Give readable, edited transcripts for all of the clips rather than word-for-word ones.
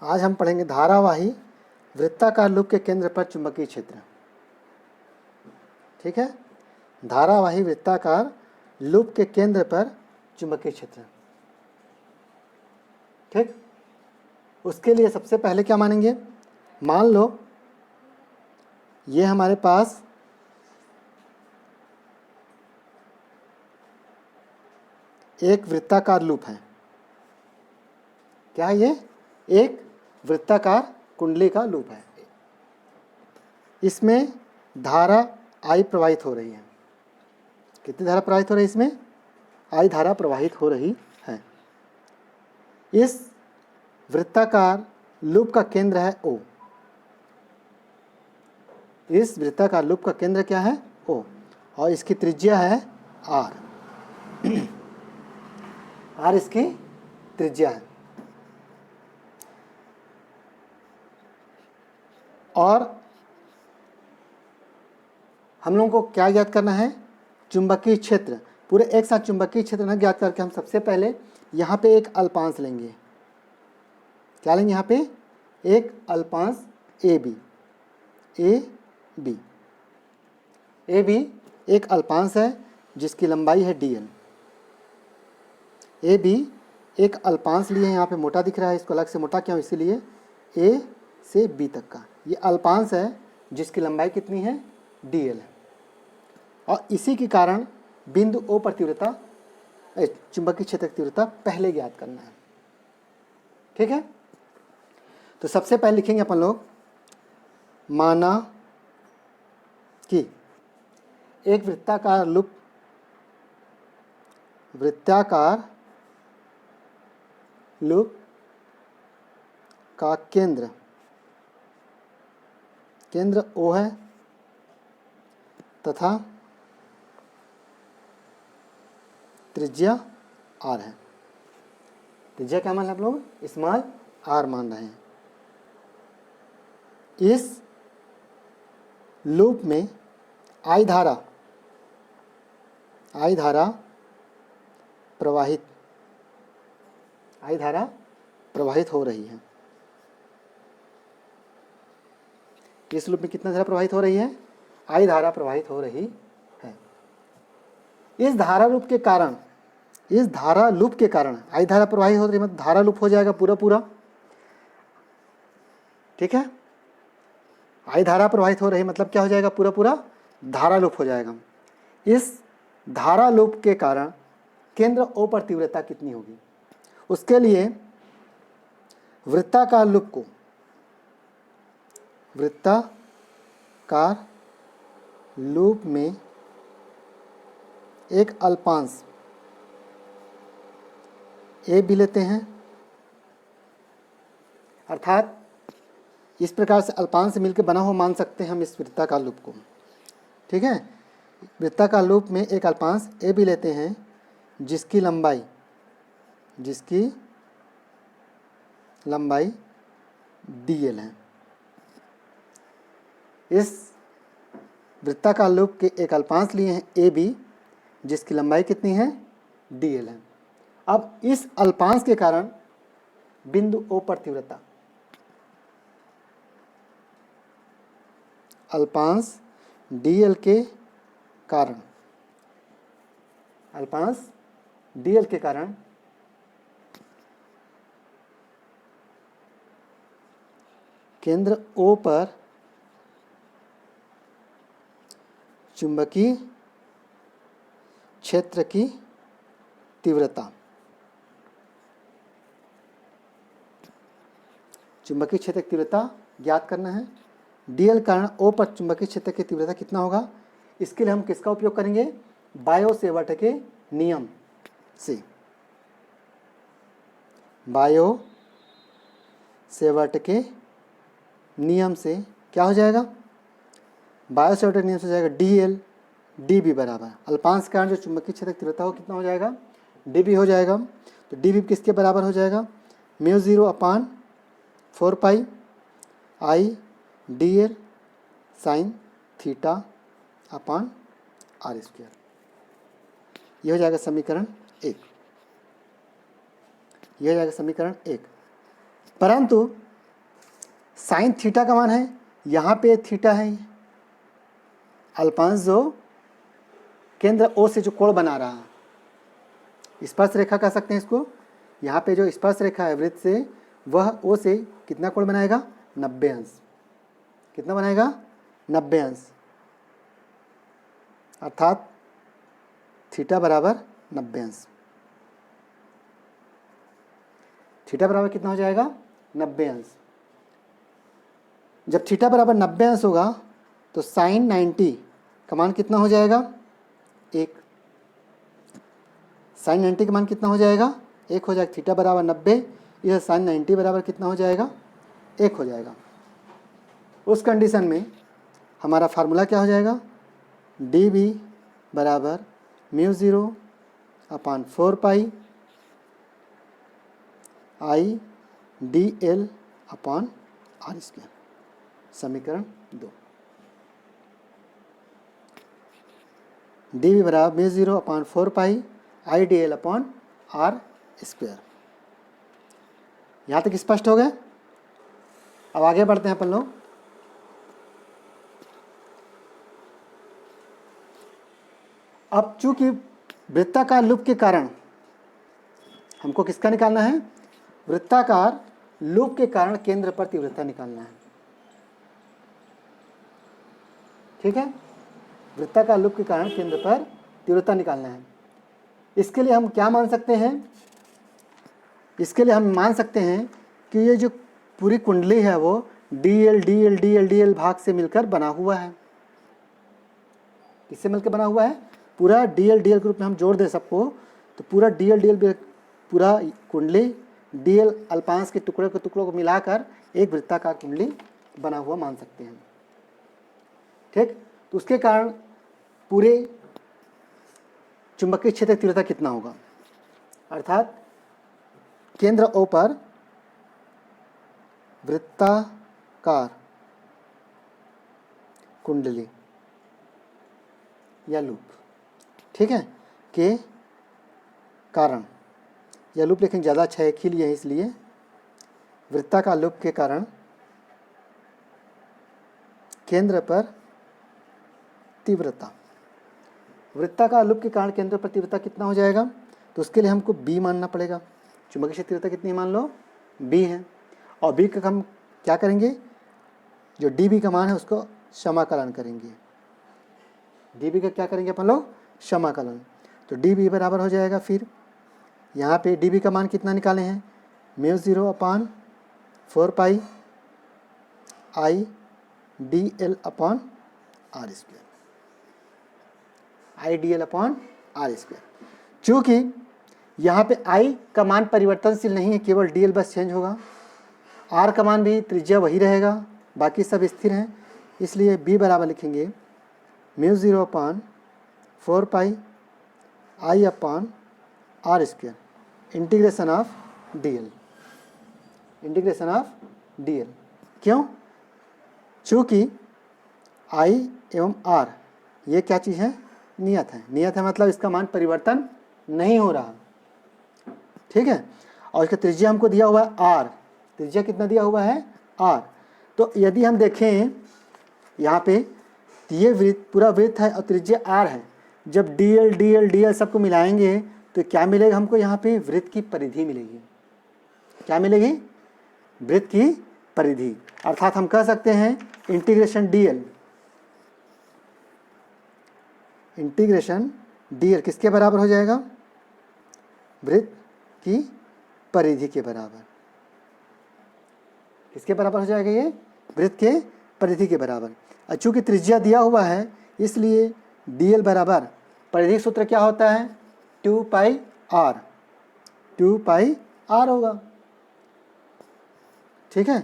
आज हम पढ़ेंगे धारावाही वृत्ताकार लूप के केंद्र पर चुंबकीय क्षेत्र। ठीक है, धारावाही वृत्ताकार लूप के केंद्र पर चुंबकीय क्षेत्र। ठीक, उसके लिए सबसे पहले क्या मानेंगे, मान लो ये हमारे पास एक वृत्ताकार लूप है। क्या है ये? एक वृत्ताकार कुंडली का लूप है। इसमें धारा I प्रवाहित हो रही है। कितनी धारा प्रवाहित हो रही है? इसमें I धारा प्रवाहित हो रही है। इस वृत्ताकार लूप का केंद्र है O। इस वृत्ताकार लूप का केंद्र क्या है? O, और इसकी त्रिज्या है R। R इसकी त्रिज्या है। और हम लोगों को क्या ज्ञात करना है? चुंबकीय क्षेत्र। पूरे एक साथ चुंबकीय क्षेत्र न ज्ञात करके हम सबसे पहले यहाँ पे एक अल्पांश लेंगे। क्या लेंगे? यहाँ पे एक अल्पांश AB। AB एक अल्पांश है जिसकी लंबाई है DL। AB एक अल्पांश लिए, यहाँ पे मोटा दिख रहा है, इसको अलग से मोटा क्यों? इसीलिए A से B तक का ये अल्पांश है जिसकी लंबाई कितनी है? DL है। और इसी के कारण बिंदु O पर तीव्रता, चुंबकीय क्षेत्र की तीव्रता पहले ज्ञात करना है। ठीक है, तो सबसे पहले लिखेंगे अपन लोग, माना कि एक वृत्ताकार लूप का केंद्र O है तथा त्रिज्या R है। त्रिज्या क्या मान रहे हैं आप लोग? स्मॉल r मान रहे हैं। इस लूप में I धारा प्रवाहित हो रही है। इस लूप में कितना धारा प्रवाहित हो रही है? I धारा प्रवाहित हो रही है। इस धारा लूप के कारण I धारा प्रवाहित हो रही है, मतलब धारा लूप हो जाएगा पूरा। ठीक है, I धारा प्रवाहित हो रही मतलब क्या हो जाएगा? पूरा धारा लूप हो जाएगा। इस धारा लूप के कारण केंद्र O पर तीव्रता कितनी होगी? उसके लिए वृत्ताकार लूप में एक अल्पांश AB लेते हैं, अर्थात इस प्रकार से अल्पांश से मिलकर बना हुआ मान सकते हैं हम इस वृत्ताकार लूप को। ठीक है, वृत्ताकार लूप में एक अल्पांश AB लेते हैं जिसकी लंबाई DL है। इस वृत्ताकार लूप के एक अल्पांश लिए हैं AB जिसकी लंबाई कितनी है? DL है। अब इस अल्पांश के कारण बिंदु O पर तीव्रता, अल्पांश DL के कारण केंद्र O पर चुंबकीय क्षेत्र की तीव्रता, चुंबकीय क्षेत्र की तीव्रता ज्ञात करना है। DL कारण O पर चुंबकीय क्षेत्र की तीव्रता कितना होगा? इसके लिए हम किसका उपयोग करेंगे? बायो-सेवर्ट के नियम से। बायो-सेवर्ट के नियम से क्या हो जाएगा? बायो-सेवर्ट के नियम से जाएगा DL DB बराबर अल्पांश के कारण जो चुंबकीय क्षेत्र की तीव्रता हो कितना हो जाएगा? DB हो जाएगा। तो DB किसके बराबर हो जाएगा? μ0/4 पाई I DL sine theta upon R square. यह हो जाएगा समीकरण 1। परंतु साइन थीटा का मान है, यहाँ पे थीटा है, अल्पांश जो केंद्र ओ से जो कोण बना रहा है, स्पर्श रेखा कह सकते हैं इसको। यहाँ पे जो स्पर्श रेखा है वृत्त से, वह ओ से कितना कोण बनाएगा, 90 अंश। कितना बनाएगा, 90 अंश, अर्थात थीटा बराबर 90 अंश। थीटा बराबर कितना हो जाएगा, 90 अंश। जब थीटा बराबर 90 अंश होगा तो साइन 90 का मान कितना हो जाएगा, 1। साइन 90 का मान कितना हो जाएगा, 1 हो जाएगा। थीटा बराबर 90, यह साइन 90 बराबर कितना हो जाएगा, 1 हो जाएगा। उस कंडीशन में हमारा फार्मूला क्या हो जाएगा, डी बी बराबर μ0 upon 4 pi I D L upon R square. समीकरण 2। डी बी बराबर μ0 upon 4 pi I D L upon R square. यहाँ तक स्पष्ट हो गया। अब आगे बढ़ते हैं अपन लोग। अब चूंकि वृत्ताकार लूप के कारण हमको किसका निकालना है, वृत्ताकार लूप के कारण केंद्र पर तीव्रता निकालना है। ठीक है, वृत्ताकार लूप के कारण केंद्र पर तीव्रता निकालना है। इसके लिए हम क्या मान सकते हैं, इसके लिए हम मान सकते हैं कि ये जो पूरी कुंडली है वो DL DL DL DL भाग से मिलकर बना हुआ है। किससे मिलकर बना हुआ है, पूरा DL DL ग्रुप में हम जोड़ दें सबको तो पूरा DL DL पूरा कुंडली DL अल्पांश के टुकड़ों को मिलाकर एक वृत्ताकार कुंडली बना हुआ मान सकते हैं। ठीक, तो उसके कारण पूरे चुंबकीय क्षेत्र की तीव्रता कितना होगा, अर्थात केंद्र O पर वृत्ताकार कुंडली या लूप, ठीक है, के कारण, यह लूप लेकिन ज़्यादा अच्छा एक ही लिए है, इसलिए वृत्ताकार लूप के कारण केंद्र पर तीव्रता, वृत्ताकार लूप के कारण केंद्र पर तीव्रता कितना हो जाएगा, तो उसके लिए हमको B मानना पड़ेगा। चुंबकीय क्षेत्र तीव्रता कितनी मान लो, B है, और B का हम क्या करेंगे, जो dB का मान है उसको समाकलन करेंगे। dB का क्या करेंगे अपन लोग, समाकलन। तो dB बराबर हो जाएगा, फिर यहाँ पे dB का मान कितना निकाले हैं, μ0 upon 4 pi I D L upon R square, I D L upon R square. चूँकि यहाँ पे I का मान परिवर्तनशील नहीं है, केवल DL बस चेंज होगा, R का मान भी त्रिज्या वही रहेगा, बाकी सब स्थिर हैं, इसलिए B बराबर लिखेंगे μ0 upon 4 pi I upon R square integration of DL, integration of DL। क्यों, चूँकि I एवं R ये क्या चीज़ है, नियत है। नियत है मतलब इसका मान परिवर्तन नहीं हो रहा, ठीक है, और इसका त्रिज्या हमको दिया हुआ है R, त्रिज्या कितना दिया हुआ है, R। तो यदि हम देखें यहाँ पे ये वृत्त, पूरा वृत्त है और त्रिज्या R है, जब DL DL DL सबको मिलाएंगे तो क्या मिलेगा हमको, यहाँ पे वृत्त की परिधि मिलेगी। क्या मिलेगी, वृत्त की परिधि, अर्थात हम कह सकते हैं इंटीग्रेशन DL, इंटीग्रेशन DL किसके बराबर हो जाएगा, वृत्त की परिधि के बराबर। किसके बराबर हो जाएगा ये, वृत्त के परिधि के बराबर। चूँकि त्रिज्या दिया हुआ है इसलिए DL बराबर, परिधि सूत्र क्या होता है, 2 पाई R, 2 पाई R होगा, ठीक है,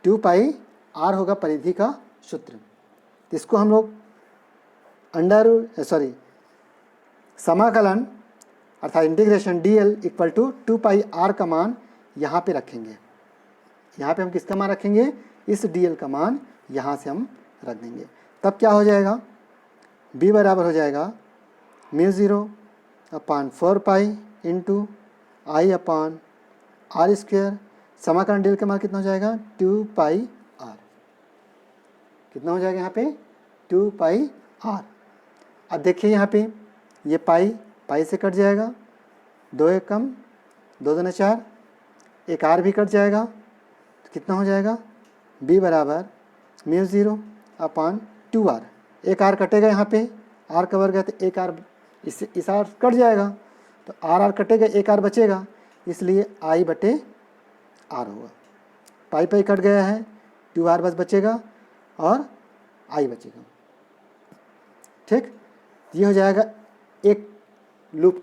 2 पाई R होगा परिधि का सूत्र। इसको हम लोग समाकलन अर्थात integration DL equal to 2 pi R का मान यहाँ पे रखेंगे। यहाँ पे हम किसका मान रखेंगे, इस DL का मान यहाँ से हम रख देंगे। तब क्या हो जाएगा, B बराबर हो जाएगा μ0 upon 4 pi into I upon R square. समाकरण डेल का मान कितना हो जाएगा 2 पाई आर, कितना हो जाएगा यहाँ पे 2 पाई आर। अब देखिए यहाँ पे ये पाई से कट जाएगा, 2 एक कम 2 दूना 4, एक आर भी कट जाएगा तो कितना हो जाएगा b बराबर μ0 अपान 2r। एक आर कटेगा यहाँ पे, आर का वर्ग है तो एक आर इस आर कट जाएगा तो आर कटेगा, एक आर बचेगा, इसलिए आई बटे आर होगा। पाई कट गया है, 2r बस बचेगा और आई बचेगा। ठीक, ये हो जाएगा एक लूप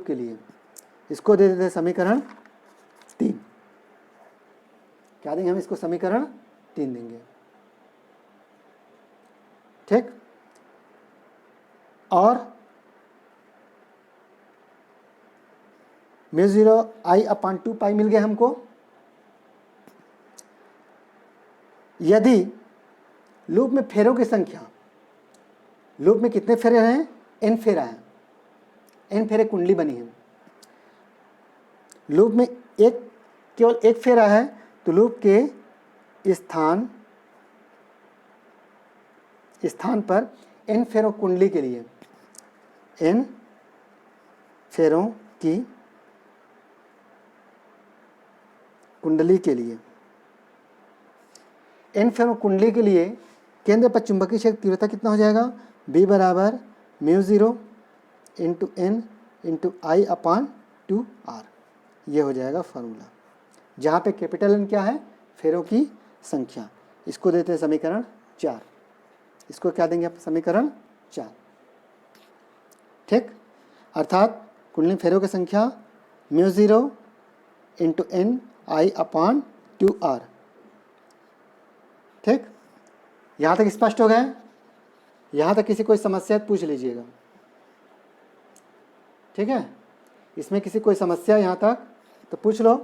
के लिए, इसको दे देते हैं समीकरण 3। क्या देंगे हम इसको, समीकरण 3 देंगे। ठीक, और μ0 आई अपान 2 पाई मिल गया हमको। यदि लूप में फेरों की संख्या, लूप में कितने फेरे हैं, n फेरा है, n फेरे कुंडली बनी है। लूप में केवल एक फेरा है तो लूप के स्थान पर n फेरों कुंडली के लिए, n फेरों की कुंडली के लिए, n फेरों कुंडली के लिए केंद्र पर चुंबकीय क्षेत्र तीव्रता कितना हो जाएगा, b बराबर μ0 into n into I upon 2r। ये हो जाएगा फार्मूला, जहाँ पे कैपिटल N क्या है, फेरों की संख्या। इसको देते हैं समीकरण 4। इसको क्या देंगे आप, समीकरण 4। ठीक, अर्थात कुंडली फेरों की संख्या μ0 इंटू n आई अपान 2r। ठीक, यहाँ तक स्पष्ट हो गया। यहाँ तक किसी कोई समस्या पूछ लीजिएगा। ठीक है, इसमें किसी कोई समस्या यहाँ तक तो पूछ लो।